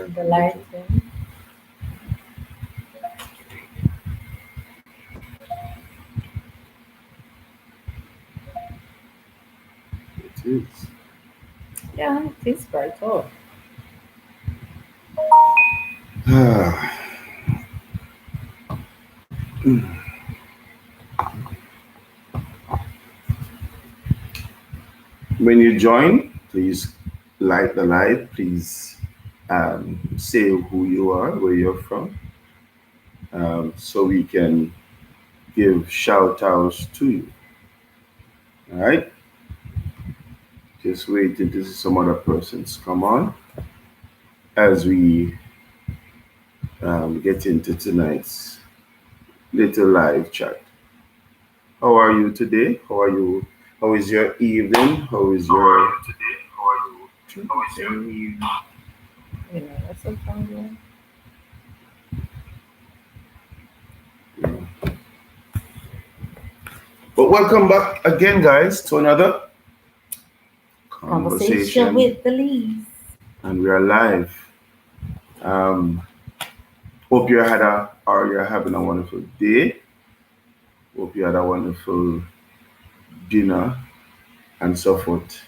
The lighting. It is. Yeah, it is bright. Oh, When you join, please like the live. Please say who you are, where you're from, so we can give shout outs to you. All right? Just waiting to see some other persons come on as we get into tonight's little live chat. How are you today? How are you? How is your evening? How is your that's so fun. But welcome back again, guys, to another Conversation conversation, with the leaves. and we are live. Um, hope you had a or you're having a wonderful day. Hope you had a wonderful dinner and so forth.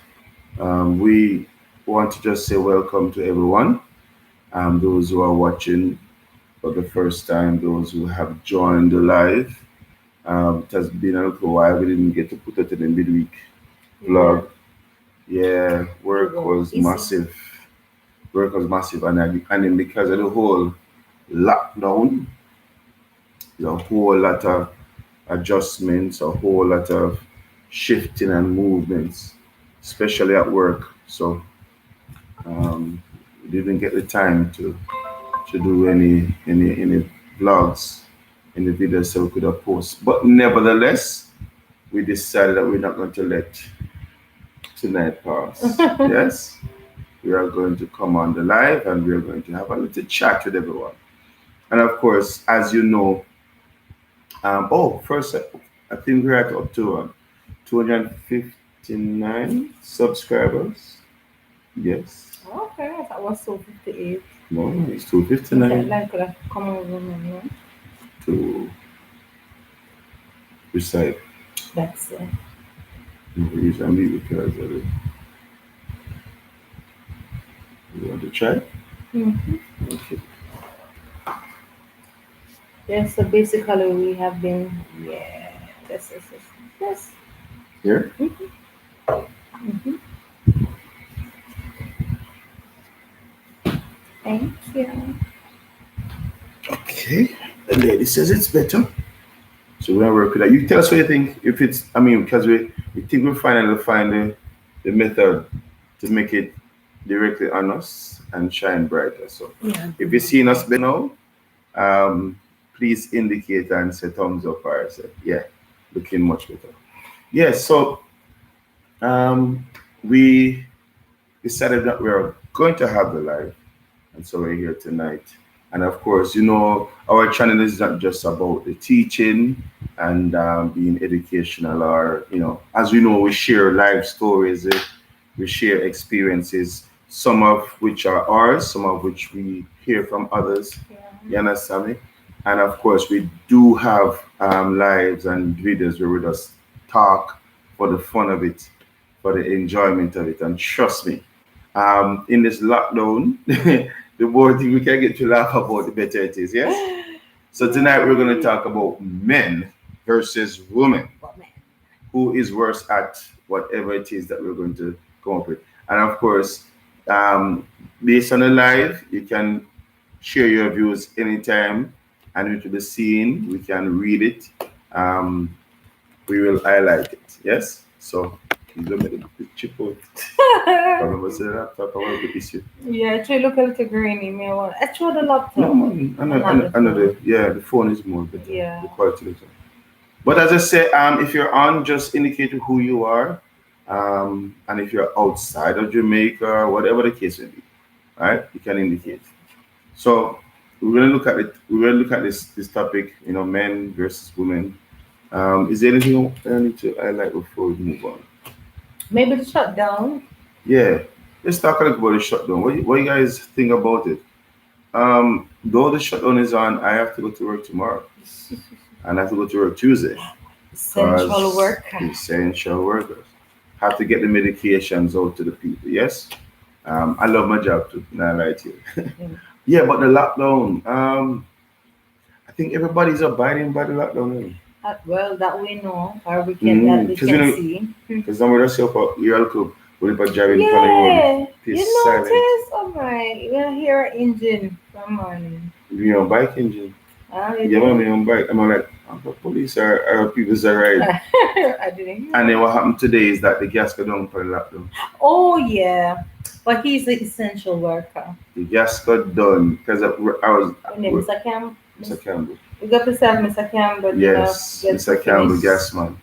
We want to just say welcome to everyone. Those who are watching for the first time, those who have joined the live. It has been a little while. We didn't get to put it in the midweek vlog. Yeah, work was massive. Work was massive, and then because of the whole lockdown, there's a whole lot of adjustments, a whole lot of shifting and movements, especially at work. So we didn't get the time to do any vlogs, any videos so we could have post. But nevertheless, we decided that we're not going to let tonight pass. Yes, we are going to come on the live and we are going to have a little chat with everyone. And of course, as you know, first, I think we're at up to 259 subscribers. Yes. Okay, that was so 58. No, it's 259 Like could have come over, to recite. That's it. Usually because you want to try? Mm-hmm. Okay. Yeah, so basically we have been, yeah, this. Here? Mm-hmm. Thank you. Okay. The lady says it's better. So we're gonna work with that. You tell us what you think. If it's, I mean, because we think we'll finally find the method to make it directly on us and shine brighter. So Yeah. if you're seeing us better now, please indicate and say thumbs up or say, yeah, looking much better. Yes, so we decided that we are going to have the live, and so we're here tonight. And of course, our channel is not just about the teaching and being educational, or as we know, we share life stories, we share experiences, some of which are ours, some of which we hear from others. Yeah. You understand me? And of course, we do have lives and videos where we just talk for the fun of it, for the enjoyment of it. And trust me, in this lockdown, the more thing we can get to laugh about, the better it is. Yes. So tonight we're going to talk about men versus women. Who is worse at whatever it is that we're going to come up with? And of course, um, based on the live, you can share your views anytime, and it will be seen. We can read it. Um, we will highlight it. Yes. So you don't make a chip out. Remember, say that laptop. I want to issue. Yeah, actually look a little grainy. Me want. I throw the laptop. No, man. Another. Yeah, the phone is more better. Yeah. The quality is better. But as I say, if you're on, just indicate who you are. And if you're outside of Jamaica, whatever the case may be, right? You can indicate. So we're gonna look at it. We're gonna look at this topic. Men versus women. Is there anything I need to highlight before we move on? Maybe the shutdown. Yeah, let's talk a little about the shutdown. What you guys think about it? Though the shutdown is on, I have to go to work tomorrow, and I have to go to work Tuesday Essential because worker. essential workers have to get the medications out to the people. Yes, I love my job too. Not lie to you. Mm. Yeah, but the lockdown. I think everybody's abiding by the lockdown. Well, that we know, or we can that we Because we can know, see. because somewhere else for year could when people driving on the road, Yeah, it's you silent. notice? Oh my, you don't hear an engine from morning. You know, bike engine. Ah, you Yeah, man, did? me on bike. I'm like, the police are people that ride. I didn't And hear. then what happened today is that the gas got down for the lockdown. Oh yeah, but he's an essential worker. The gas got done because I was Your name Mr. Campbell. Mr. Campbell. You got to serve Mr. Campbell, Yes, get to Mr. Campbell, finish. gas man.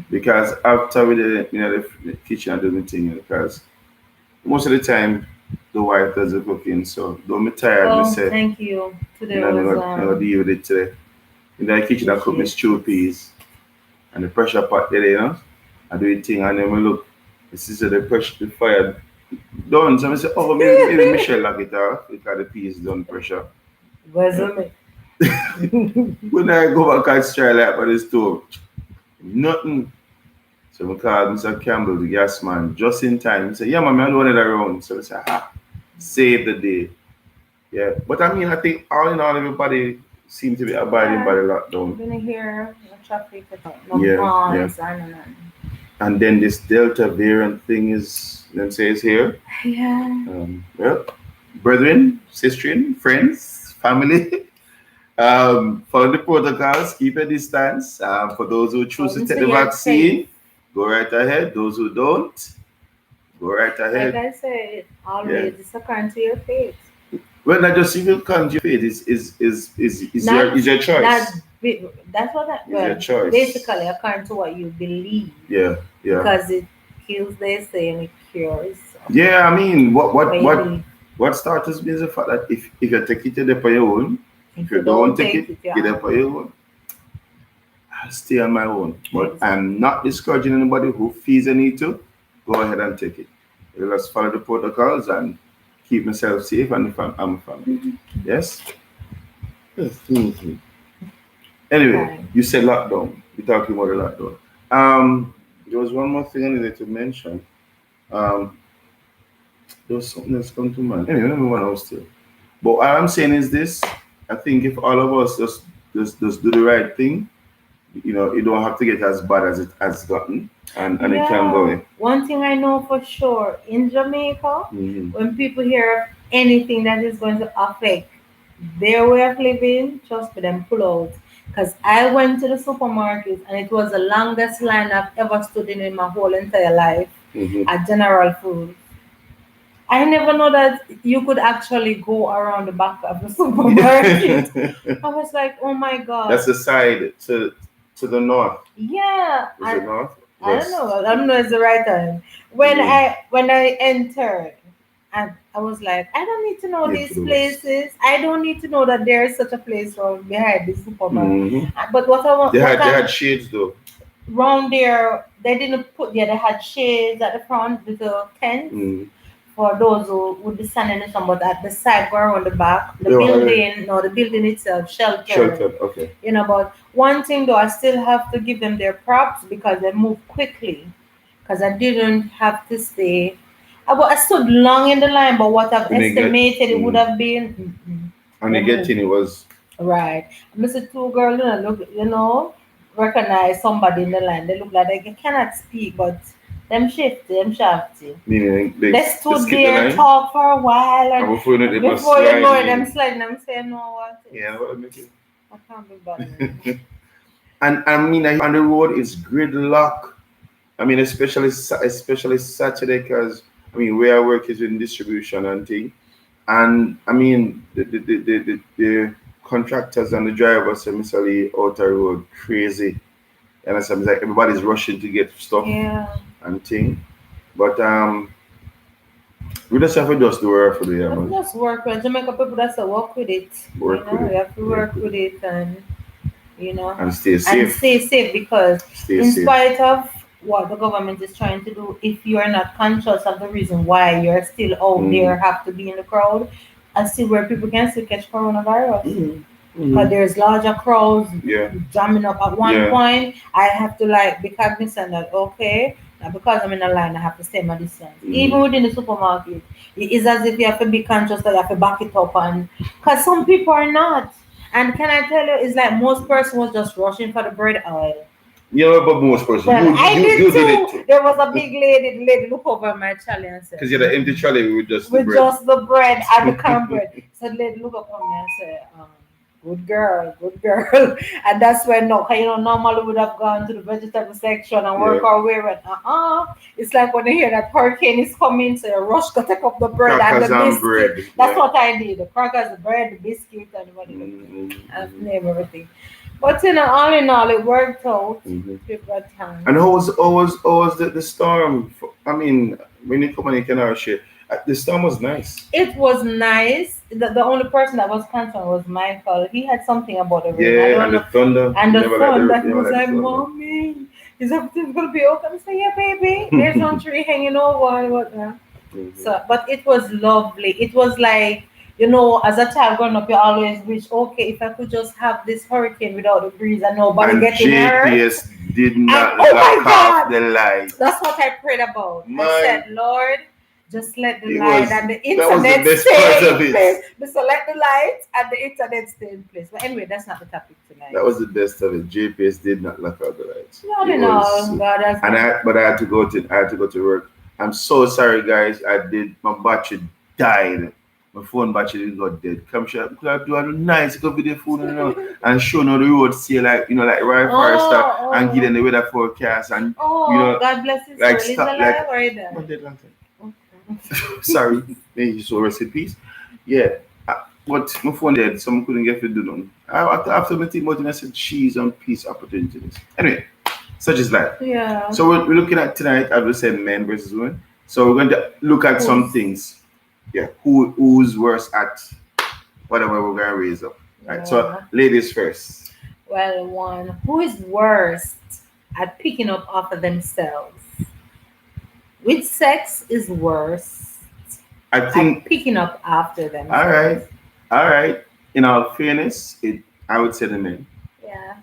Because after we did, the kitchen and doing thing, because most of the time the wife does the cooking. So though me tired, me Oh, say, thank you. Today I'm was gonna deal with it today. In the kitchen, I cook me appreciate stew it. peas and the pressure pot there. I do the thing and then we look. This is the pressure, the fire done. So I say, oh, maybe Michelle lock it off because the peas done pressure. Wasn't it? When I go back and try like by the stove, nothing. So I called Mr. Campbell, the gas man, just in time. He said, yeah, man, I'm doing it around. So I said, save the day. Yeah. But I mean, I think all in all, everybody seems to be abiding by Yeah, the I'm lockdown. gonna hear no traffic at all. No Yeah, yeah. cars and on. And then this Delta variant thing is, them say, is here. Yeah. Well, brethren, sistren, friends, family, follow the protocols, keep a distance. For those who choose to Don't take say the you're safe. vaccine, go right ahead. Those who don't, go right Like ahead. I said, Yeah. always it's according to your faith. Well, not just even count your faith Not is your not choice. that's what I Is your well choice. basically according to what you believe Yeah, yeah. because it kills they say and it cures Yeah, I mean, what you believe. what starters me is the fact that if you take it to the for your own, if If you you don't don't take take it, it, get yeah. it for your own. I'll stay on my own. But Exactly. I'm not discouraging anybody who feels they need to. Go ahead and take it. Let's follow the protocols and keep myself safe and I'm family. Yes? Yes. Mhm. Anyway, Right. you said lockdown. We're talking about the lockdown. There was one more thing I needed to mention. Um, there was something that's come to mind. Anyway, let me one else too. But what I'm saying is this: I think if all of us just do the right thing, you don't have to get as bad as it has gotten, and it can go Yeah, in. one thing I know for sure in Jamaica, Hmm. when people hear of anything that is going to affect their way of living, trust me, them pull out. Because I went to the supermarket and it was the longest line I've ever stood in my whole entire life Hmm. at General Food. I never know that you could actually go around the back of the supermarket. I was like, oh my That's God. the side to the north. Yeah, Is it north? I don't West. know. I don't know it's the right time. Mm. When I entered, and I was like, I don't need to know Yeah, to these the west. places. I don't need to know that there is such a place from behind the supermarket. Hmm. But what I want, They had shades though. round there, they didn't put. Yeah, they had shades at the front, little tents Mm. for those who would be standing in some. But at the side, go around the back, the Yeah, building, no, the building itself, sheltered. sheltered. Okay. But one thing though, I still have to give them their props because they move quickly. Because I didn't have to stay. I stood long in the line, but what I've When they get estimated it would have been, when they they get moved. in, it was Right. Mr. Two girl, look, recognize somebody in the line. They look like they cannot speak, but them shifty, them shafty. meaning They they stood skip the there, line. talk for a while, And and before you know it, they must before you slide know it, them in. sliding, them saying, no, what is? Yeah, what I make it. I can't be bothered. And I mean, on the road is gridlock. I mean, especially Saturday, because I mean, where I work is in distribution and thing. And I mean, the contractors and the drivers necessarily out the road crazy. And it's like everybody's rushing to get stuff Yeah. and thing. But we just have to just do our for the year, But man. just work with Jamaica people that say work with it. Work with You it. have to Work work with with it. it and you know And stay and safe. stay safe because Stay in safe. spite of what the government is trying to do, if you are not conscious of the reason why you're still out Hmm. there, have to be in the crowd, I see where people can still catch coronavirus. Mm-hmm. Because Mm-hmm. there's larger crowds Yeah. jamming up at one Yeah. point. I have to like be cognizant that okay, now because I'm in a line, I have to stay my distance. Mm-hmm. Even within the supermarket, it is as if you have to be conscious that you have to back it up, and because some people are not. And can I tell you, it's like most person was just rushing for the bread oil. Yeah, but most person, Well, I did you did it too. too. There was a big lady. The lady look over my trolley and said, Because you had an empty trolley with just the with bread. just the bread and the cornbread. So the lady look up on me and say, good girl, good girl. And that's when no, 'cause, normally we would have gone to the vegetable section and work Yeah. our way. But it's like when you hear that hurricane is coming, so you rush to take up the bread and Crackers the and biscuit. bread. That's Yeah. what I did. The crackers, the bread, the biscuit, and whatever. I've Mm-hmm. named everything. But all in all, it worked out. Mm-hmm. Took that time. And how was the storm? I mean, when you come and you can our shit, the storm was nice. It was nice. The only person that was concerned was Michael. He had something about the rain. I Yeah, don't and the know. thunder. And You the never like thunder, the he you never was like the like, thunder. Mommy, is everything going to be okay? I said, yeah, baby. There's no tree hanging over and whatnot. Mm-hmm. So, but it was lovely. It was like, as a child growing up, you always wish, okay, if I could just have this hurricane without the breeze and nobody And getting hurt. JPS did And not oh lock my off God, the light. that's what I prayed about. I Man, said, Lord, just let the it light was and the that was the internet best part stay of in it. place. So let the light and the internet stay in place. But anyway, that's not the topic tonight. That was the best of it. JPS did not lock out the lights. Not It in was, all, God has and done. but I had to go to work. I'm so sorry, guys. I did my battery died. My phone battery didn't go dead. Come share, could I do a nice go video phone, and show no the road, see like right Forester and give Oh, them the weather forecast and you oh, know God bless his soul. like Is stop like alive or is dead? not dead long time. Okay. Sorry, may his soul rest in peace. Yeah, but my phone dead, someone couldn't get to do nothing. After my team meeting, I said cheese and peace opportunities. Anyway, such is life. Yeah. So we're looking at tonight, I would say men versus women. So we're going to look at some Who's, things. Yeah, who's worse at whatever we're going to raise up. Right. So yeah. ladies first. Well, one, who is worst at picking up after themselves? Which sex is worse I at think. picking up after All themselves? right, all right. In all fairness, I would say the men. Yeah,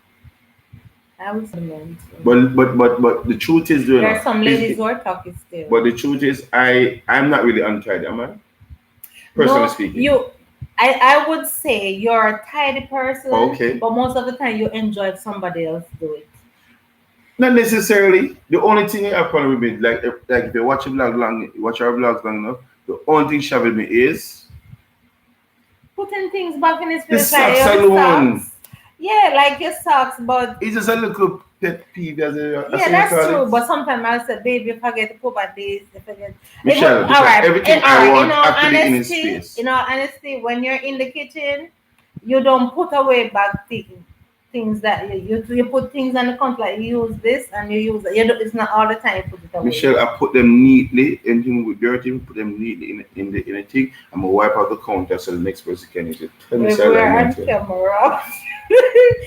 I would say men too. But the truth is, There are some ladies who are talking still. but the truth is, I'm not really untied, am I? Personally No, speaking. I would say you're a tidy person, Okay. but most of the time you enjoy if somebody else do it. Not necessarily. The only thing I have problem with me, like if you watch our vlogs long enough, the only thing she have with me is Putting things back in his the place like socks your alone. socks. Yeah, like your socks, but It's just a little pet peeve, as yeah, you that's call true. it. But sometimes I say, baby, if I get to put back this, if I get, all Michelle, right, everything all I right. want actually in his space. In all honesty, when you're in the kitchen, you don't put away back things that you put things on the counter like you use this and you use it. It's not all the time you put it away. Michelle, I put them neatly, anything with dirty, put them neatly in the thing. I'm gonna wipe out the counter so the next person can use it. Tell me, Michelle, We're I on meant it. camera.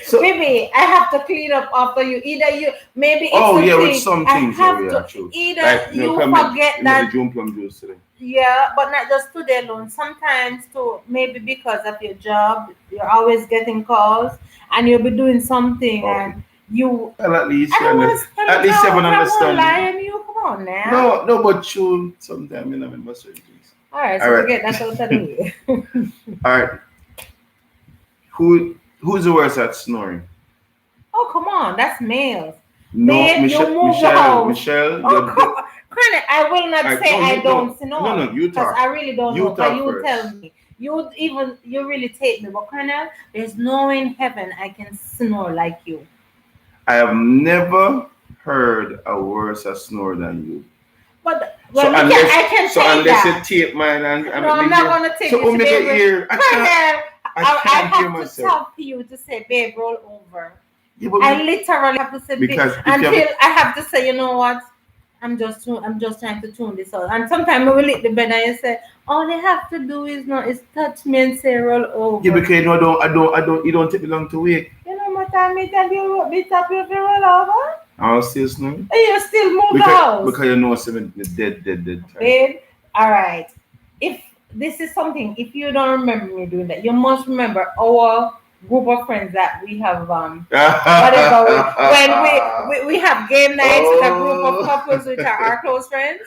So, Maybe I have to clean up after you. Either you, maybe it's oh the yeah, with thing. some I things, yeah, have yeah, to. true. Either Like you come forget in the that. June plum juice today. Yeah, but not just today alone. Sometimes too, maybe because of your job, you're always getting calls, and you'll be doing something, Okay. and you. Well, at least I don't want to spend at it least you have an out. I won't lie understanding. on you. Come on now. No, no, but true. Sometimes you know, remember certain things. All right, All so we right, get that out of the way. all right. Who's the worst at snoring? Oh, come on, that's males. No, Babe, you move the house. Michelle, Oh, come on. Granted, I will not say no, I you don't no, snore you because talk. I really don't know. You Because talk you tell first. me. You really take me. But Colonel, there's no way in heaven I can snore like you. I have never heard a worse a snore than you. But So well, I can take unless you that. tape mine and No, I'm not gonna take so it make today. a ear. Colonel, I I can't hear have to myself. tell you to say, babe, roll over. Yeah, but I literally have to say because if you until have I have to say, you know what? I'm just trying to tune this out. And sometimes I will lick the bed and you say, all they have to do is touch me and say roll over. yeah, because you know I don't you don't take me long to wake. You know what I mean? Tell you bit up you roll over? I'll still snore. And you still move the house. Because you know something dead tired. Babe, all right. If this is something, if you don't remember me doing that, you must remember our group of friends that we have, whatever, when we have game nights with a group of couples which are our close friends,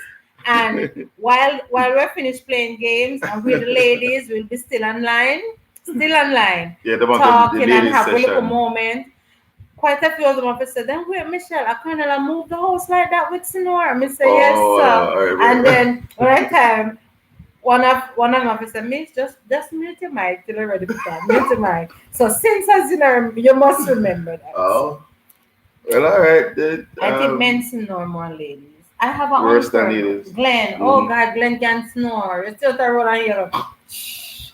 and while we're finished playing games and we the ladies will be still online, Yeah, the one for the talking and ladies have a little session. moment. Quite a few of them have said, then wait, Michelle, I kind of move the house like that with Snore. I say, yes, Oh, sir. I And remember. then one time, one of them said, Miss, just mute your mic till you're ready for that. Mute your mic. So since as you know, you must remember that. Oh, well, all right. Then, I think men snore more ladies. I have an worse than uncle, ladies. Glenn. Oh Mm-hmm. God, Glenn can snore. It's just a roll on here. Shh.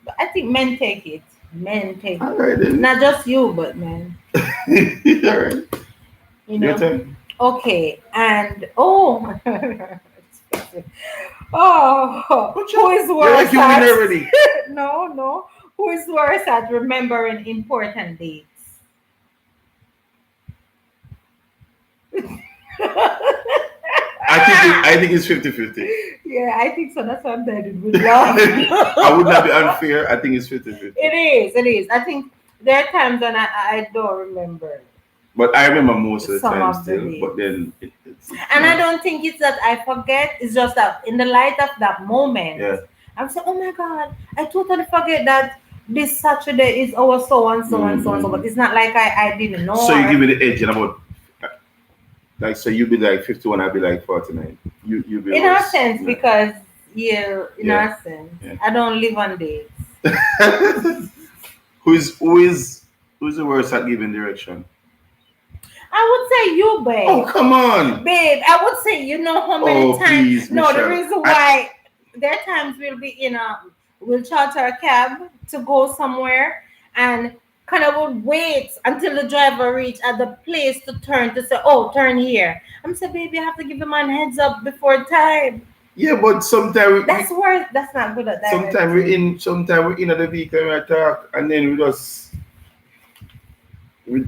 But I think men take it. Men take All it. right then. Not just you, but men. All right. You Your know. turn. Okay, and oh, oh, What who you? is You're like worse you win at? already. No, who is worse at remembering important dates? I think it's 50-50. Yeah, I think so. That's what I'm saying. With love. I would not be unfair. I think it's 50-50. It is. I think there are times when I don't remember But I remember most of the some time of the still. But dates. then And I don't think it's that I forget. It's just that in the light of that moment, yeah. I'm saying, oh my God, I totally forget that this Saturday is our so and so and so and so. Mm-hmm. But it's not like I didn't know. So you give me the edge in about like so you be like 51, I'll be like 49. You be In our worse. sense, Yeah. because in Yeah. our sense, Yeah. I don't live on dates. who's the worst at giving direction? I would say you, Oh babe. come on. Babe, I would say you know how many Oh times. please, No, the Michelle. reason why there are times we'll charter a cab to go somewhere and kind of would wait until the driver reach at the place to turn to say, oh, turn here. I'm saying, baby, I have to give the man heads up before time. Yeah, but sometimes That's worth. That's not good at directing. sometimes we're in the vehicle and we talk and then we just we,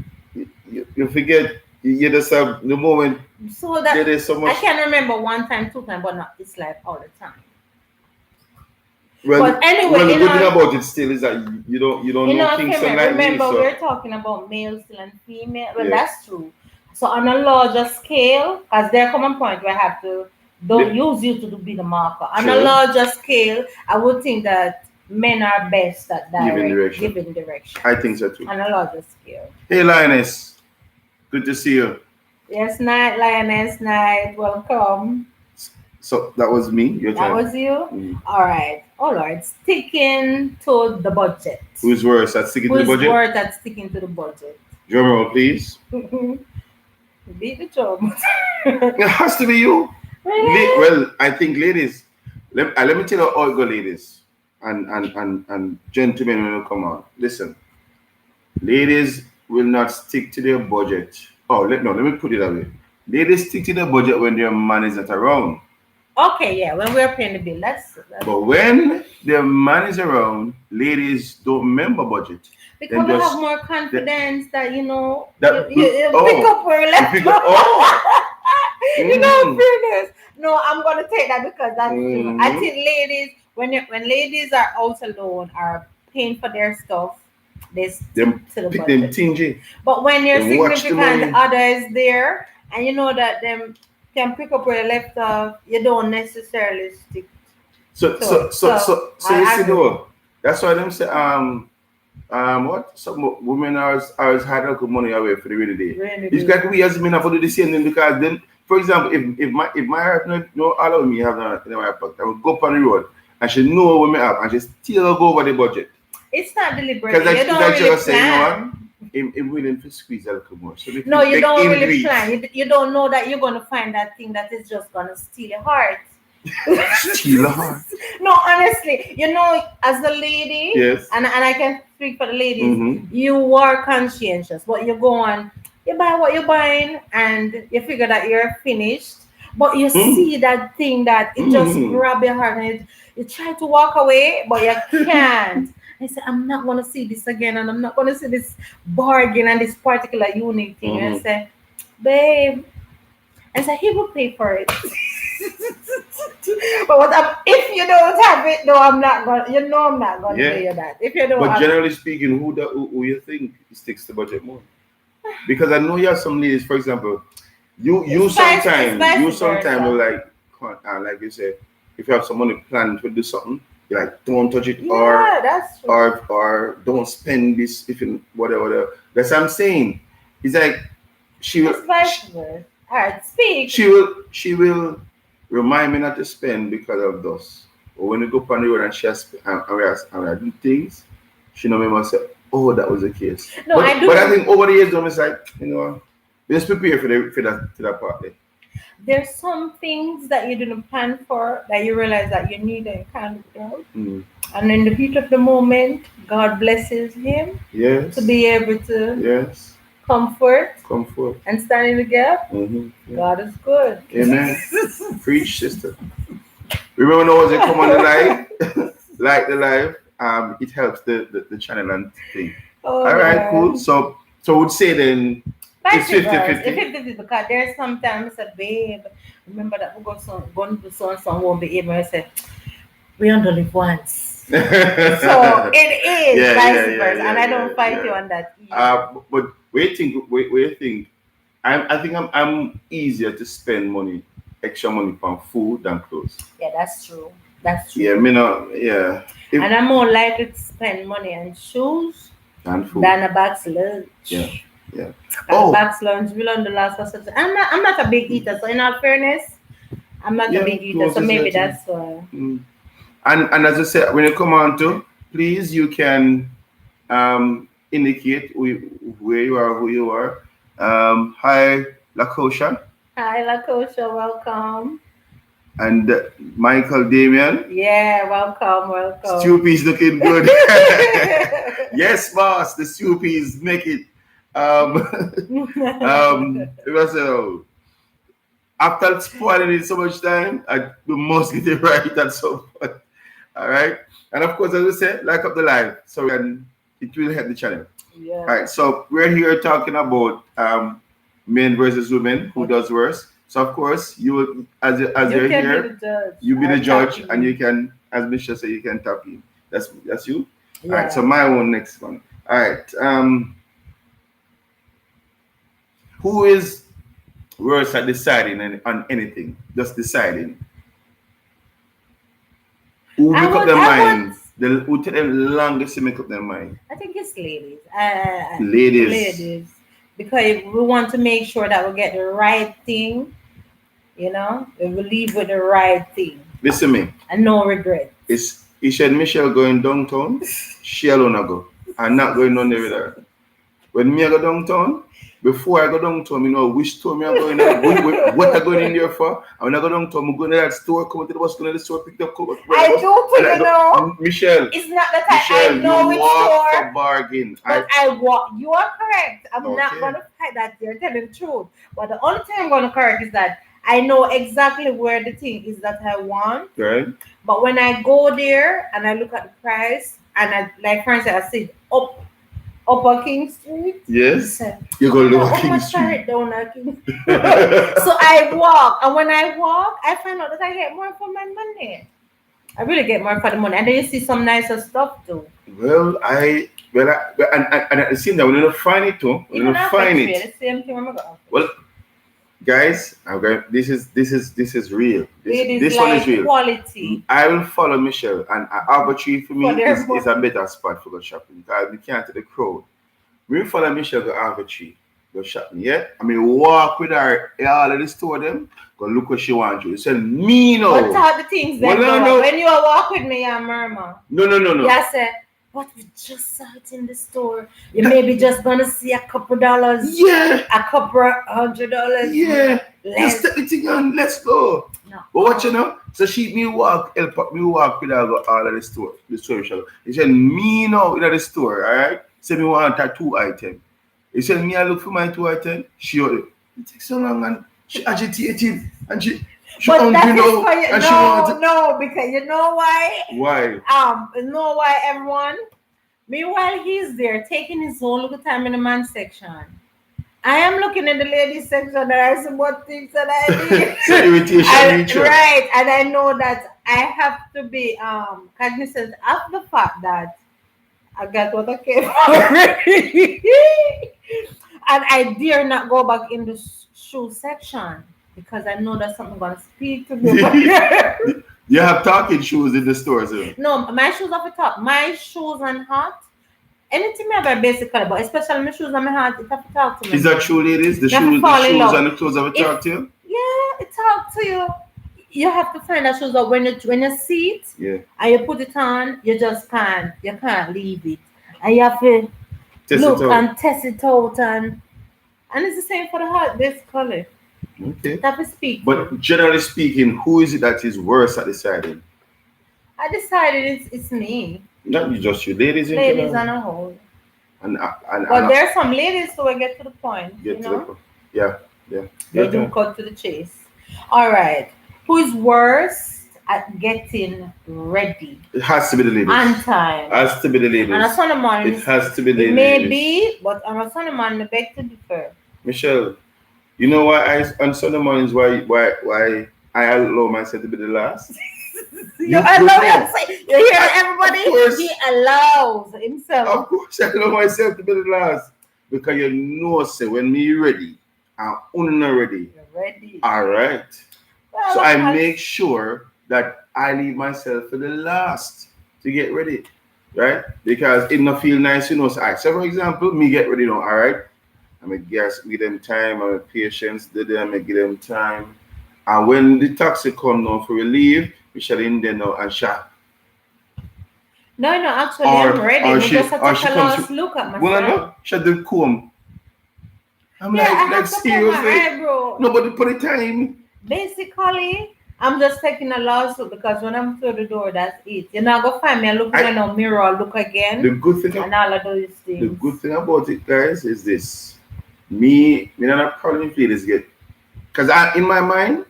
you forget you just have the moment So there that is so I much. can remember one time, two times, but not it's like all the time. Well, But anyway, well, the good thing about it still is that you don't in know our Kingston female, like me, remember so we're talking about male still and female. Well, yeah. that's true. So on a larger scale, because there come a point where I have to don't The- use you to be the marker. On a True. larger scale, I would think that men are best at Giving direction. giving direction. I think so too. On a larger scale. Hey Lioness, good to see you. Yes, night, lioness, night. Welcome. So that was me. Your That turn. was you. Mm. All right. All right. Sticking to the budget. Who's worse at sticking Who to the is budget? worth at sticking to the budget? Drum roll, please. Beat the drum. It has to be you. Really? Well, I think ladies. Let me tell you all go ladies and gentlemen when you come on. Listen, ladies will not stick to their budget. Oh, let me put it that way. Ladies stick to their budget when their man is not around. Okay, yeah, when we're paying the bill, that's But when their man is around, ladies don't remember budget. because Then we have just more confidence that that you pick oh up where we you left figure off. mm, Fairness. No, I'm gonna take that because that's true. I mm, think ladies, when ladies are out alone, are paying for their stuff, they stick them to the pick them budget. tingy. But when your Them watch the significant money. other is there and you know that them can pick up where you left off, you don't necessarily stick So to so it. so So so so you I see agree. though. That's why them say what some women always hide out money away for the rainy day. Really It's do. like we as men have to do the same thing because then, for example, if my wife no allow me have no in my pocket, I will go up on the road and she know what me have and she still go over the budget. It's not Because deliberate. like, You it's don't like she really just say, you know what? plan. I'm willing to squeeze a little more. So No, you make don't him really do plan. it. You don't know that you're gonna find that thing that is just gonna steal your heart. Steal a heart. No, honestly, as a lady, Yes. and I can speak for the ladies, Mm-hmm. you are conscientious. But you go on, you buy what you're buying, and you figure that you're finished. But you Mm. see that thing that it just Mm. grab your heart, and you try to walk away, but you can't. I say, I'm not gonna see this again, and I'm not gonna see this bargain and this particular unique thing. And I Mm-hmm. say, babe, I said he will pay for it. But if you don't have it, no, I'm not gonna. You know, I'm not gonna do Yeah. you that. If you don't But have it, generally speaking, who you think sticks to budget more? Because I know you have some ladies, for example, it's you vice sometime will versa. like you said, if you have some money planned to do something, you like don't touch it Yeah, that's true. or don't spend this if you whatever. That's what I'm saying. It's like she will It's vice versa. All right, speak. she will remind me not to spend because of those. Or when we go up on the road and she has and we are doing things, she know me must say, oh, that was the case. No, I But I do. think over the years, though, it's like just prepare for that part. There. There's some things that you didn't plan for that you realize that you need and can't do. Mm. And in the heat of the moment, God blesses him to Yes, be able to yes, comfort comfort. and stand in the gap. Yeah. God is good. Amen. Preach, sister. Remember now as you come on the live, like the live, it helps the channel and thing. Oh All right, cool. Lord. So would say then it's Vice 50 versa. If 50. it is because there's sometimes I said, babe, remember that we go going to so and so won't be able. I said, we only live once. So Yeah, it is yeah, vice yeah, versa. And yeah, I yeah, don't fight you yeah. on that either. But where you think I think I'm easier to spend money, extra money on food than clothes. Yeah, that's true. That's Yeah, true. me not yeah. If And I'm more likely to spend money on shoes and food. than a box Yeah, lunch. yeah. And a Oh, box lunch will on the last for such. I'm not a big eater, so in all fairness, I'm not a yeah, big eater, clothes so is there maybe too. that's why. Mm. And as I said, when you come on to, please you can indicate where you are, who you are. Hi, Lakosha Hi, Lakosha, welcome. and Michael Damian. Yeah, welcome, welcome. Stew is looking good. Yes, boss, the stew peas make it. Um, it was after spoiling it so much time, we must get it right at some point. All right, and of course, as we said, like up the live so and it will help the channel. Yeah. All right, so we're here talking about men versus women, who does worse. So of course, you will, as You you're can be here, the judge. you be the I'll tap judge, and in. you can, as Misha said, you can tap in. That's you. All right, so Yeah. my one next one. All right, who is worse at deciding on anything? Just deciding. Who make up their I would. mind? Who take them longest to make up their mind? I think it's ladies. Ladies, Ladies, because we want to make sure that we get the right thing. You know, we will leave with the right thing listen me. and no regret. It's Isha and Michelle going downtown. She alone I go. I'm not going on there with her. When me I go downtown, before I go downtown, you know which store me I going at, what I going in there for. And when I go downtown, I'm going to that store, come to the bus, go to the store, pick the cup, where the I bus. do, And too, I you go, know. Michelle, It's not that I Michelle, know you which walk for store, bargain. but I walk. You are correct. I'm not Okay, going to fight that. You're telling the truth. But the only thing I'm going to correct is that I know exactly where the thing is that I want. right? But when I go there and I look at the price, and I, like for instance, I see Upper King Street. I Yes, said, you go oh, Lower how King much are Street. it down at King? So I walk, and when I walk, I find out that I get more for my money. I really get more for the money, and then you see some nicer stuff too. And at the same time, when you find it too, when you Even after find trade, it, the same thing. I'm gonna well, guys, okay, this is real. ladies This one is like real. quality I will follow Michelle, and Arbitrary for for me their is a money. better spot for go shopping because we can't take the crowd. We follow Michelle go Arbitrary, go shopping. Yeah, I mean walk with her all of the store them. Go look what she wants to. You say me But no. how the things Well, them no, go. no, When you walk with me, you murmur. no, no, no, no. Yeah, I said, but we just saw it in the store. You maybe just gonna see a couple dollars, Yeah, a couple $100 yeah. Just less. take the thing on. Let's go. No. But what you know? So she me walk, help me walk with her go all of the store shop. He said me now in the store, alright? Say me want a two item. He said me I look for my two item. She it takes so long and she agitated and she But hungry that is now for you. and she want No, no, because you know why? why? You know why, everyone? Meanwhile, he's there taking his own little time in the man section. I am looking in the ladies section and I see what things that I need. So irritation reach up. Right, and I know that I have to be cognizant of the fact that I got what I came already. And I dare not go back in the shoe section because I know that something gonna speak to me. You have talking shoes in the stores. No, my shoes off the top. My shoes and hat. Anything me about basically, but especially my shoes and my hat, it have to talk to me. Is that true, ladies? The You have to shoes, fall in love. and the clothes have a talk to you? Yeah, it talk to you. You have to find that shoes out when you see it, Yeah. and you put it on, you just can't leave it. And you have to Test look it out. and test it out and it's the same for the hat, basically. Okay. That we speak. But generally speaking, who is it that is worse at deciding? I decided it's me. Not just you, ladies in Ladies general. on a whole. And But there's some ladies who will get to the point. get You to know? yeah. They do cut to the chase. All right. Who is worse at getting ready It has to be the ladies. on time? It has to be the ladies. On a Sunday morning, It has to be the it ladies. may be, but on a Sunday morning, I beg to differ. Michelle, you know why on Sunday mornings why I allow myself to be the last? You allow yourself. You hear everybody? Of course. He allows himself. Of course, I allow myself to be the last. Because you know, say, when me ready, I'm ready. You're ready. All right. Well, So I make sure that I leave myself for the last to get ready. Right? Because it not feel nice, you know. So, for example, me get ready now, all right? I'm a guess, give them time, I'm a patience, give them time. And when the taxi come now for leave, we shall in there now and shop. No, actually, I'm ready. I just have to take a last look at myself. Well, no, shut the comb. I'm I have like to put seriously. my eyebrow. Nobody put the time. Basically, I'm just taking a last look because when I'm through the door, that's it. You're not gonna find me looking in a mirror, look again, The good thing and all of those things. The good thing about it, guys, is this: me not a problem if ladies get, because in my mind,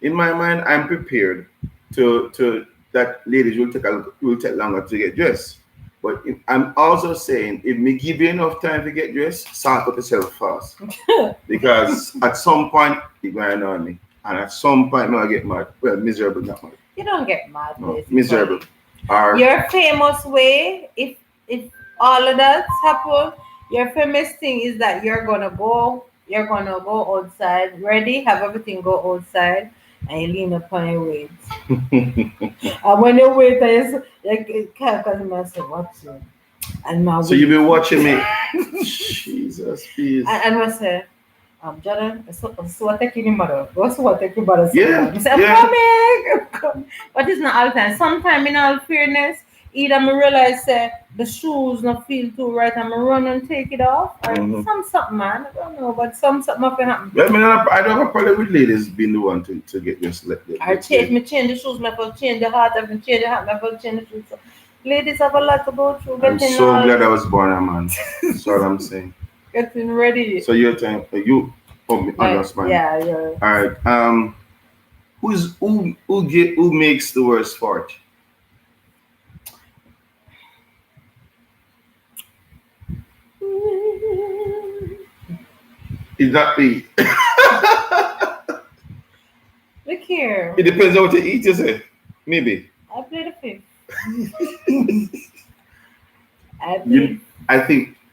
I'm prepared to that ladies will take longer to get dressed. But I'm also saying, if me give you enough time to get dressed, sort out yourself fast. Because at some point, you're going to annoy me. And at some point, I get mad. Well, miserable, not mad. You don't get mad. No, miserable. Your famous way, if all of that happen, your famous thing is that you're gonna go outside, ready, have everything go outside, and you lean upon your weight. And when you wait, you can't cause myself watching. And my so you've been watching me. Jesus, please. And I say, Jordan, so what taking your mother? What's what taking your mother? Yeah. I say, I'm coming. But it's not all the time. Sometimes, in all fairness, either I realize the shoes not feel too right and I run and take it off. Or something, man. I don't know, but something have to happen. Well, I don't have a problem with ladies being the one to get your select. I change the shoes, I will change the hat, I will change the hat, I will change the shoes. So, ladies have a lot to go through. I'm so glad I was born a man. That's all I'm saying. Getting ready. So your time, you, mine. Yeah. All right. Who makes the worst fart? Is that me? Look here. It depends on what you eat, you say. Maybe. I play the fifth.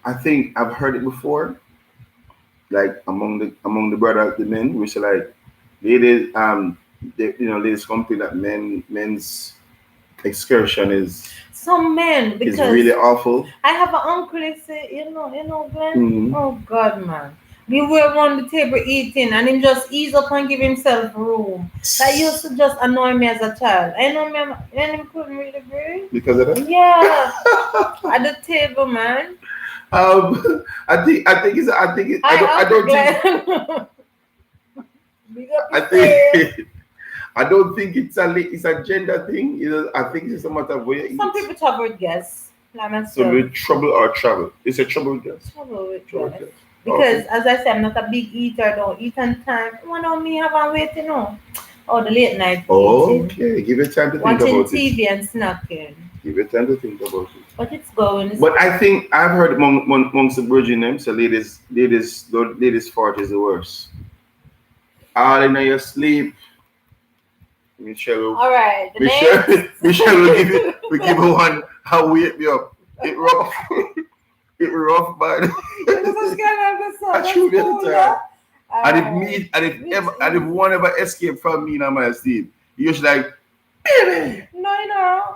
I think I've heard it before. Like among the brothers, the men, we say like ladies, ladies complain that men's excursion is some men because is really awful. I have an uncle who say, Glenn, oh God, man. We were around the table eating and him just ease up and give himself room. That used to just annoy me as a child. I know me and him couldn't really breathe. Because of that? Yeah. At the table, man. I don't think it's a gender thing. I think it's a matter of where you some eat. people trouble with gas. So with trouble or travel. It's a trouble with gas. Trouble with gas. Because as I said, I'm not a big eater. I don't eat on time. You know me have a wait, Oh, the late night. Okay, give it time to think about it. Watching TV and snacking. Give it time to think about it. But it's going. But I think I've heard amongst the Virgin them, so ladies fart is the worst. All in your sleep, Michelle. All right. The Michelle, next. Michelle will give you. We give her one. How wake me up. It rough. It rough, man. I chew me at the time. And if me, and if one ever escape from me in my sleep, you just like, baby. No.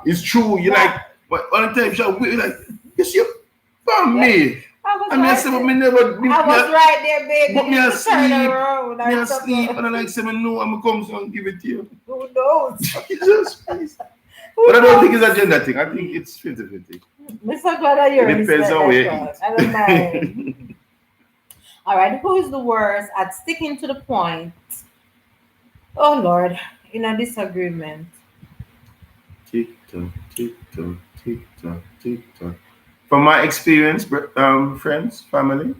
It's true. You like, but one time you like, you see, from me. I was I say, but me never. I was right there, baby. But me asleep. Me I asleep, and I like say, me no, I'm come so and give it to you. Who knows? Jesus Christ. But I don't think it's a gender thing. I think it's 50-50. I'm so glad that you're It depends on where you eat. I don't mind. All right, who is the worst at sticking to the point? Oh Lord, in a disagreement. Tick tock, tick tock, tick tock, tick tock. From my experience, friends, family,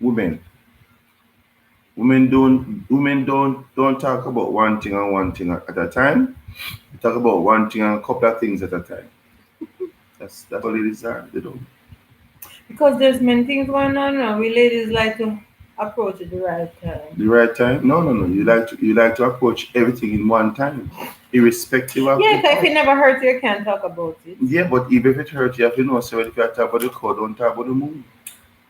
women don't talk about one thing and one thing at a time. They talk about one thing and a couple of things at a time. That's all it is. They don't. Because there's many things going on now. We ladies like to approach at the right time. The right time? No. You like to approach everything in one time, irrespective of. Yeah, if it never hurts you, you can't talk about it. Yeah, but even if it hurts, you have to know. So if you talk about the cold, don't talk about the moon.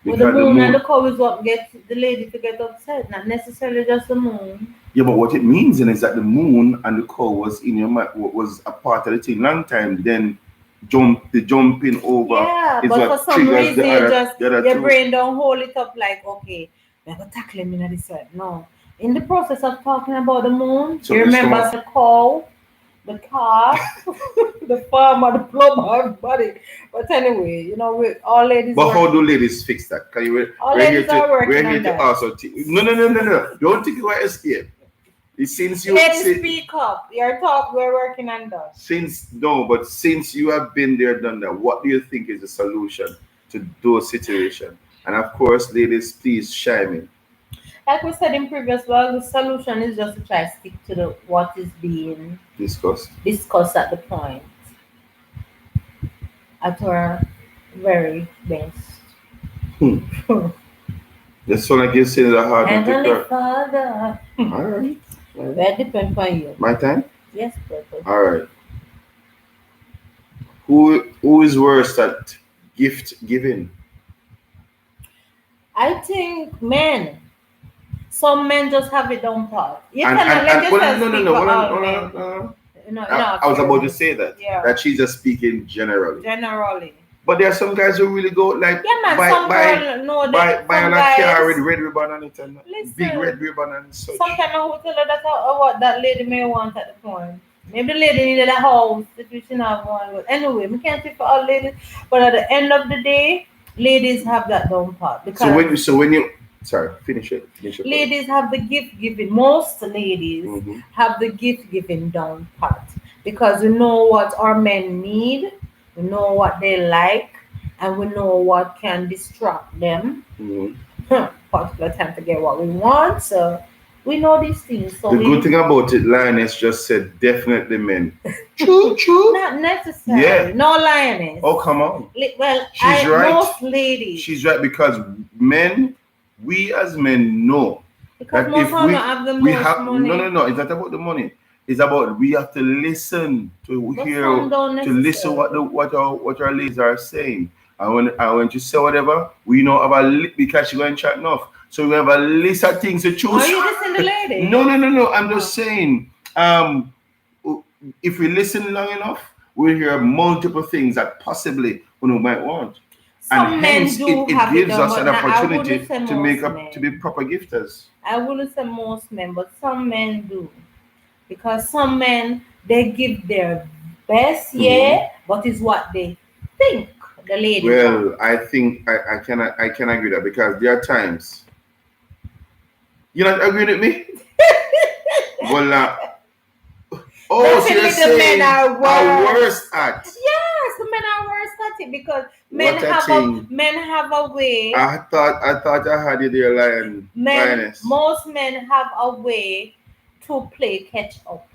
Well, the moon and the cow is what gets the lady to get upset, not necessarily just the moon. Yeah, but what it means then is that the moon and the cow was in your mind, was a part of the thing long time. Then the jumping over. Yeah, is but what for some reason your two. brain don't hold it up like, okay, we're gonna tackle him in this side. No. In the process of talking about the moon, so you remember the cow, the car, the farmer, the plumber, everybody. But anyway, you know, we all ladies. But how do ladies fix that? Can you? All ladies are working we're on here that. to also no. Don't think you are escape. Since you ladies speak up. We're working on that. Since you have been there, done that, what do you think is the solution to those situations? And of course, ladies, please chime in. Like we said in previous vlog, the solution is just to try to stick to what is being discussed at the point. At our very best. Just so like you say the hard one. Heavenly Father. All right. That depends on you. My time? Yes, brother. All right. Who is worse at gift giving? I think men. Some men just have it down pat. No. I was about to say that. Yeah. That she's just speaking generally. Generally. But there are some guys who really go like buy a car with red ribbon on it and big red ribbon and such. Sometimes I will tell her that's what that lady may want at the point. Maybe the lady needed a house if you shouldn't have one. But anyway, we can't speak for all ladies. But at the end of the day, ladies have that down part. Because so when you finish it. Ladies have the gift giving. Most ladies have the gift giving down part because we know what our men need, we know what they like, and we know what can distract them. Particular time to get what we want. So we know these things. So the good thing about it, Lioness just said definitely men. True. Not necessarily. Yeah. No lioness. Oh, come on. Well, she's right. Most ladies. She's right because we as men know because that if have the most money. No, it's not about the money. It's about we have to listen to hear to listen what our ladies are saying. And when you say whatever, we know about because she went chatting off. So we have a list of things to choose. Are you listening to lady? No. I'm just saying, if we listen long enough, we'll hear multiple things that possibly we might want. Some men do it gives us an opportunity to be proper gifters. I wouldn't say most men, but some men do. Because some men, they give their best, but it's what they think the lady. Well, I think I can agree with that because there are times. You're not agreeing with me? Well, so you're saying men are worse at. Yes, the men are worse at it because men have a way. I thought I had you there, Lioness. Most men have a way to play catch up.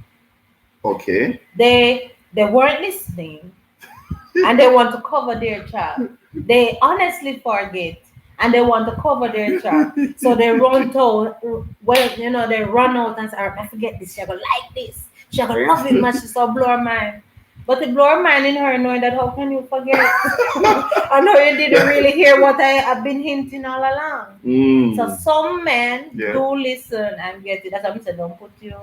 Okay. They They weren't listening and they want to cover their child. They honestly forget and they want to cover their child. So they run to, well, they run out and say, I forget this, she gonna like this. She gonna love it, man. She's so blow her mind. But it blew her mind in her knowing that how can you forget? I know you didn't really hear what have been hinting all along. So some men do listen and get it. That's what I said, don't put you.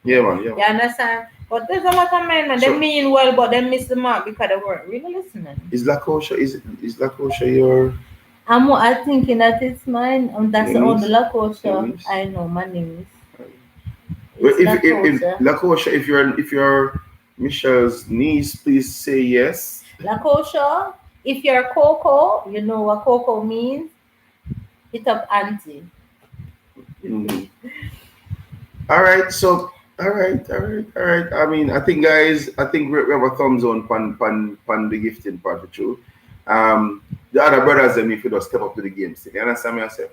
Yeah, man. You understand? But there's a lot of men, and they mean well, but they miss the mark because they weren't really listening. Is Lakosha your? I'm thinking that it's mine. That's the only Lakosha I know. My name is. Well, if Lakosha, if you're Michelle's niece, please say yes. Lakosha, if you're Coco, you know what Coco means. Hit up auntie. All right, so all right. I mean, I think guys, we have a thumbs on pan the gifting part too. The other brothers and if you just step up to the game. You understand me? I say,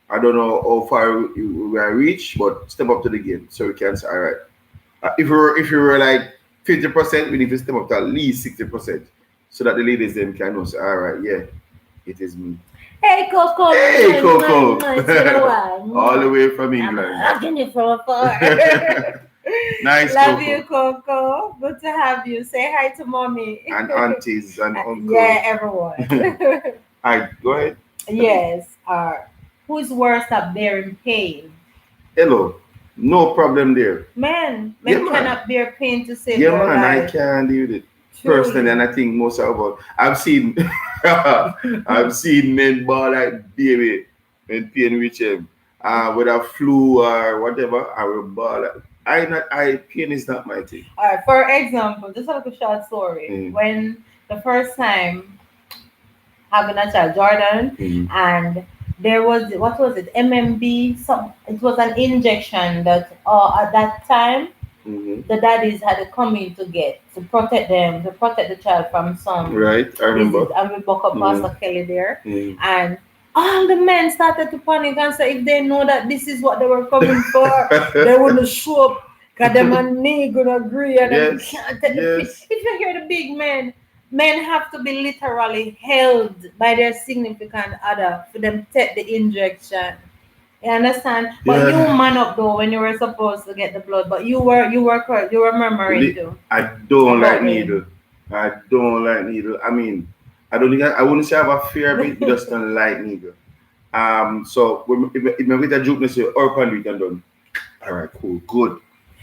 I don't know how far we are reach, but step up to the game so we can say, all right. If you were like 50%, we need to step up to at least 60%, so that the ladies then can know. Say, all right, yeah, it is me. Hey, Coco. Hey, Coco. All the way from England. I'm hugging you from afar. Nice, Love Coco. you, Coco. Good to have you. Say hi to mommy. And aunties and uncles. Yeah, everyone. All right, go ahead. Yes. Who's worse at bearing pain? Hello. No problem there. Men Yeah, cannot bear pain to save Yeah, their man, life. I can't deal with it. Truly. Personally, and I think most of I've seen I've seen men ball like baby when pain reach him. Whether flu or whatever, I will ball like pain is not my thing. Alright, for example, just like a short story. When the first time having a child, Jordan, and there was, what was it, MMB, it was an injection that at that time the daddies had to come in to get to protect the child from some right. I remember. disease. And we woke up Pastor Kelly there, and all the men started to panic and say if they know that this is what they were coming for, they wouldn't show up because them and me gonna agree and then we can't take the piss. If you hear the big men have to be literally held by their significant other for them to take the injection. You understand? But you man up though when you were supposed to get the blood, but you were murmuring too. I don't like needle. I mean, I wouldn't say I have a fear of it, just don't like needle. So if we get a joke, say, or can we done. All right, cool, good.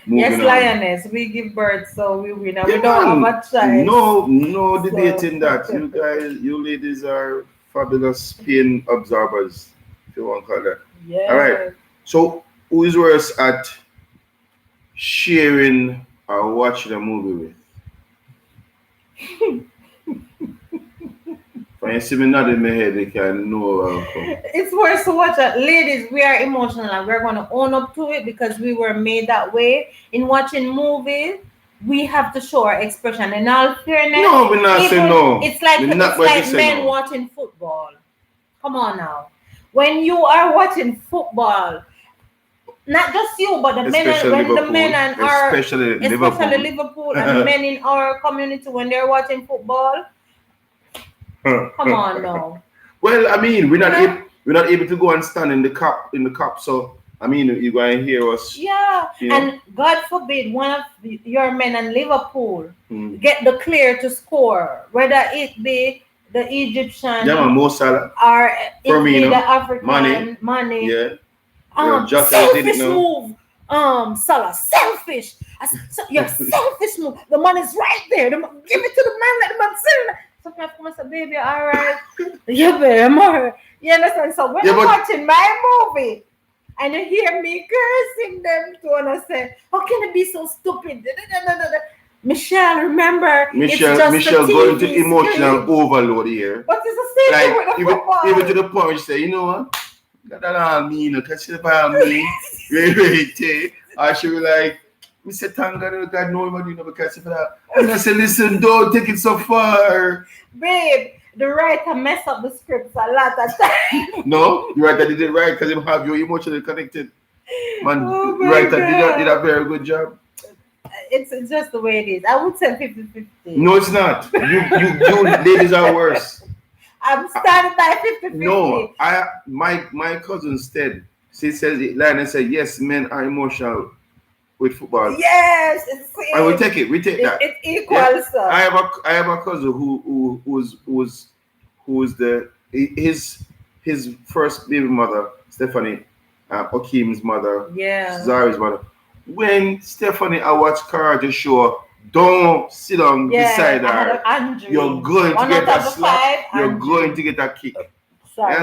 Yes, lioness. We give birth, so we win. We don't have a choice. No debating that. You guys, you ladies are fabulous pain absorbers, if you want to call that. Yeah. All right. So, who is worse at sharing or watching a movie with? When you see me nodding my head, they can know. It's worse to watch it. Ladies, we are emotional and we're going to own up to it because we were made that way. In watching movies, we have to show our expression. In all fairness, no, we're not saying no. It's like men watching football. Come on now. When you are watching football, not just you, but the men and especially Liverpool and the men in our community when they're watching football. Come on now. Well, I mean, we're not able to go and stand in the cup. So I mean, you're going to hear us. Yeah, and God forbid one of your men in Liverpool get the clear to score, whether it be the Egyptian, Mo Salah, or Firmino, the African money. Yeah. Selfish move. Salah, selfish. Your selfish move. The money's right there. Give it to the man. Let the man sit. Sometimes I come and say, baby, all right. Yeah, baby, I'm all right. You understand? So when I'm watching my movie and you hear me cursing them to and I say, how can it be so stupid? Michelle, remember, Michelle going to emotional overload here. But it's the same thing with the football. Even to the point you say, you know what? That all me, you know, catch it about me. Wait. I should be like, Mr. Tanga, God know him, you know, because for that. And I said, listen, don't take it so far. Babe, the writer mess up the scripts a lot of times. No, the writer did it right because he have you emotionally connected. Man, the writer did a very good job. it's just the way it is. I would say 50-50. No, it's not. You ladies are worse. I'm starting by 50-50. No, my cousin said, she says, Lionel said, yes, men are emotional with football. Yes, I will take it. We take that. It's equal, Yeah. sir. I have a cousin who's the his first baby mother, Stephanie, Akim's mother, Yeah. Zari's mother. When Stephanie, I watch Karate show, don't sit down beside her. You're going to get a slap. You're going to get a kick. Sorry,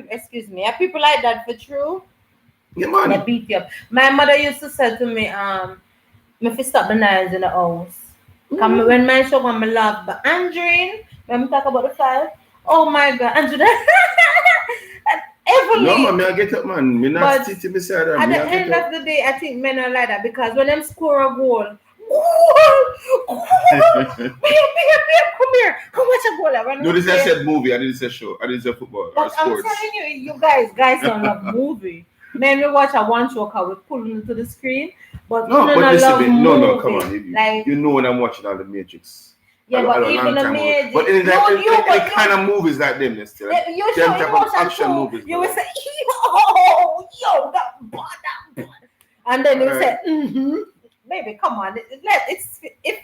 excuse me. Are people like that for true? Yeah, man. They beat you up. My mother used to say to me, if you stop the knives in the house. Come when my show come, I laugh. But Andrine, when we talk about the fight, oh my God, Andrine, Evelyn. No, man, I get up, man. Me not sitting beside her. At the end of the day, I think men are like that because when them score a goal, come here, come watch a goal. No, this I said movie. I didn't say show. I didn't say football or sports. I'm telling you guys don't love movie. Men we watch a one show car, we pull into the screen. But no, but listen, no, come on. Like, you know when I'm watching all the Matrix. Yeah, but even the Matrix. But in that kind of movies like them, still. You them type of action movies. You will say, yo, that bad. And then you say, baby, come on. It's not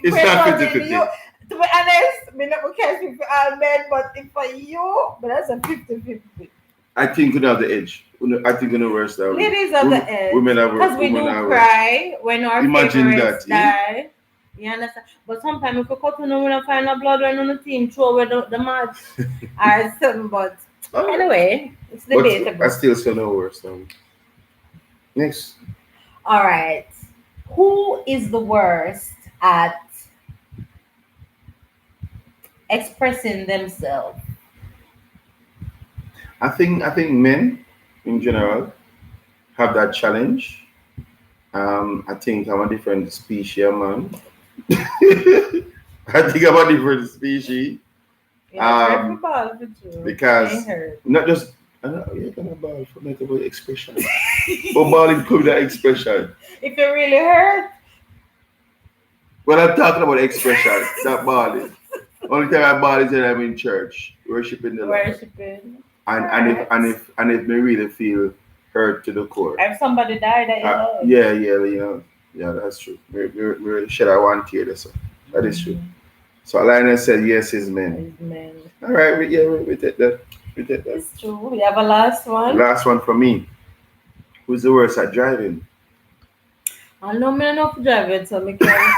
50-50. To be honest, me not care if for all men, but if for you, but that's a 50-50. I think we have the edge. I think in the worst that ladies have the edge. Women have because we do cry when our favorites die. You understand? But sometimes if we cut on we don't find a blood run on the team, throw away the match or something. But anyway, it's debatable. I still say no worse. Next. All right. Who is the worst at expressing themselves? I think men in general have that challenge. I think I'm a different species, man. I think I'm a different species. Because not just you're gonna ball for make about expression. But balling could be that expression. If it really hurt. When I'm talking about expression, not balling. Only time I ball is when I'm in church, worshiping the Lord. And if me really feel hurt to the core. If somebody died that you love. Yeah, that's true. We really shed our one tear so that is true. So Lionel said yes, his men. All right, we take that. It's true. We have a last one. Last one for me. Who's the worst at driving? I know me enough driving, so me can't.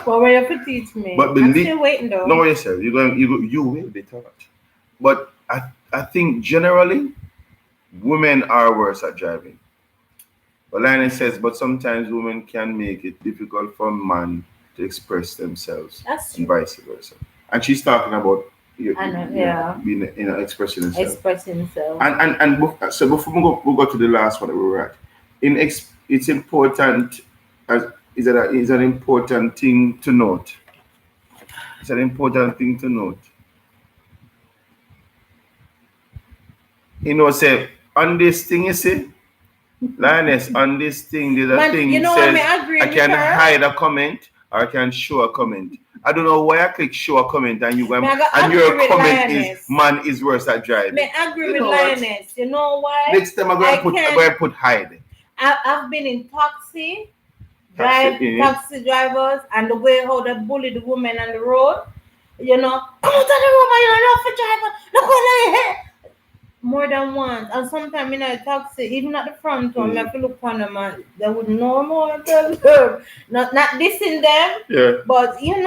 But when you have to teach me, I'm still waiting though. No, yes, sir. You will be taught. But I think generally, women are worse at driving. But Lionel says, but sometimes women can make it difficult for men to express themselves. That's and vice versa. And she's talking about being expressing himself. Expressing himself. And so before we go to the last one that we were at, it's important is an important thing to note. It's an important thing to note. Say on this thing, you see, Lioness, on this thing, there's a thing says I can hide a comment or I can show a comment. I don't know why I click show a comment and your comment is man is worse at driving. I agree with Lioness. You know why? Next time I'm going to put hide. I've been in taxi drivers and the way how they bully the women on the road. Come out of the road, you're not for driver. Look what I hit. More than once, and sometimes in a taxi, even at the front one, I have to look on them and they would know more than them. Not dissing them, but even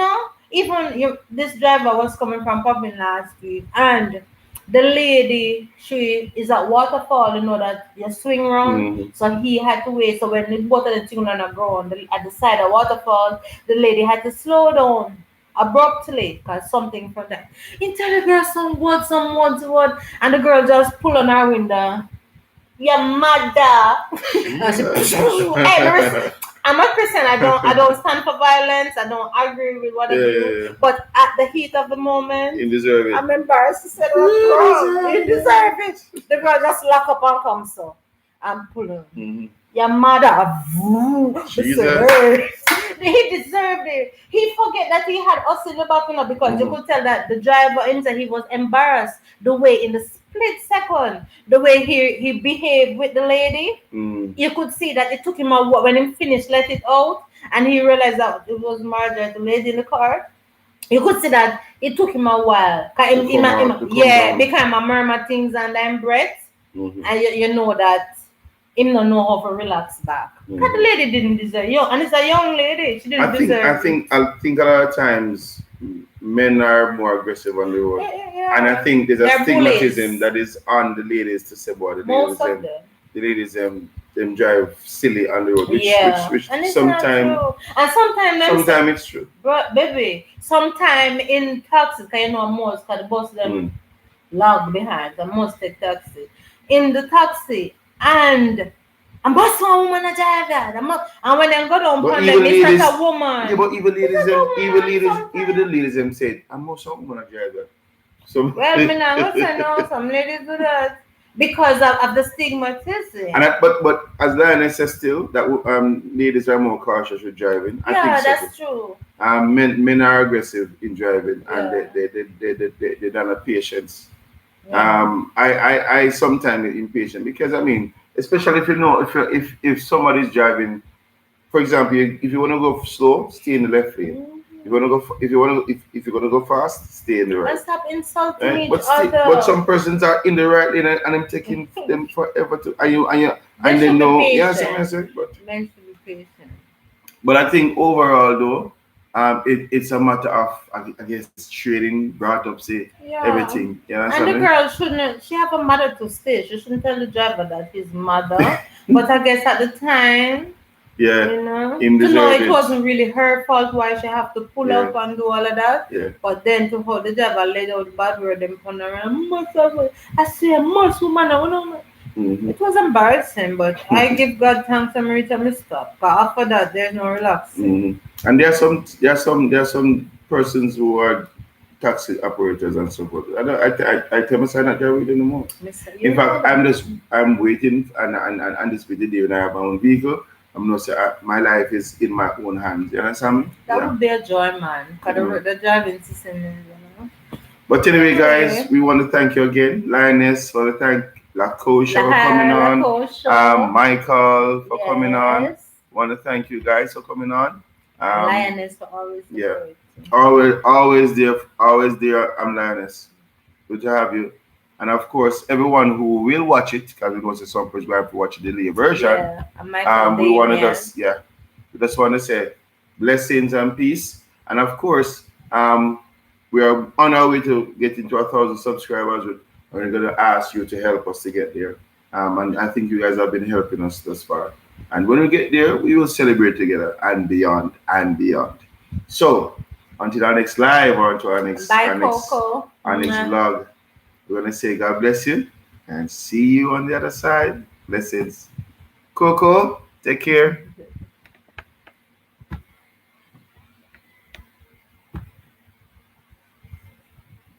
this driver was coming from Popping last week, and the lady, she is at waterfall, that you swing around, so he had to wait. So when the both of the thing on the ground at the side of waterfall, the lady had to slow down abruptly because something from that. You tell the girl some words, and the girl just pull on her window. Your mother. I'm a Christian. I don't stand for violence. I don't agree with what they do. But at the heat of the moment, you deserve it. I'm embarrassed to say what's wrong. You deserve it. The girl just lock up and come so. I'm pulling. Your mother. Jesus. he deserved it. He forget that he had us in the back, because you could tell that the driver himself, he was embarrassed the way in the split second, the way he behaved with the lady. You could see that it took him a while when he finished, let it out, and he realized that it was Margaret, the lady in the car. You could see that it took him a while. Yeah, because I murmur things under him breath, and you know that him don't know how to relax back. Because the lady didn't deserve young, and it's a young lady. She didn't deserve it. I think a lot of times men are more aggressive on the road, and I think there's a stigmatism that is on the ladies to say about the ladies them drive silly on the road, which and it's sometimes not true. And sometimes it's true. But baby, sometime in taxis, because most, because the bus them lag behind, so most take taxi. In the taxi, and bus one woman a drive that. And when they go down upon them, it's not a woman. Yeah, but even the ladies them said, I'm most a woman a drive that. So well, me not say no, some ladies do that. Because of the stigmatism. But as Lioness says still, that ladies are more cautious with driving. I think that's true. Men are aggressive in driving, and they don't have patience. I sometimes get impatient because especially if you know if somebody's driving, for example, if you want to go slow, stay in the left lane. If you're gonna go fast, stay in the right. And stop insulting each other. But some persons are in the right lane and I'm taking them forever to and they know. Yes, but men should be patient. But I think overall though, it's a matter of I guess trading brought up everything. You know and the girl shouldn't. She have a mother to stay. She shouldn't tell the driver that his mother. But I guess at the time. Yeah, to know it wasn't really her fault why she have to pull up and do all of that. Yeah. But then to hold the driver laid out bad word them on around. I say a must woman. It was embarrassing, but I give God thanks and Marita me stop. But after that, there's no relaxing. And there are some persons who are taxi operators and so forth. I tell myself not to read anymore. In fact, I'm waiting and this with the day when I have my own vehicle. I'm not saying my life is in my own hands. You understand me? That would be a joy, man. Because the driving system, But anyway, guys, we want to thank you again, Lioness. We want to thank Lakosha for coming on. Michael for coming on. Want to thank you guys for coming on. Lioness for always. Always there. I'm Lioness. Good to have you. And of course, everyone who will watch it, because we know some people have to watch the delay version. We just want to say blessings and peace. And of course, we are on our way to getting to 1,000 subscribers. We're going to ask you to help us to get there. And I think you guys have been helping us thus far. And when we get there, we will celebrate together and beyond and beyond. So until our next live or until our next vlog. We're going to say God bless you and see you on the other side. Blessings. Coco, take care.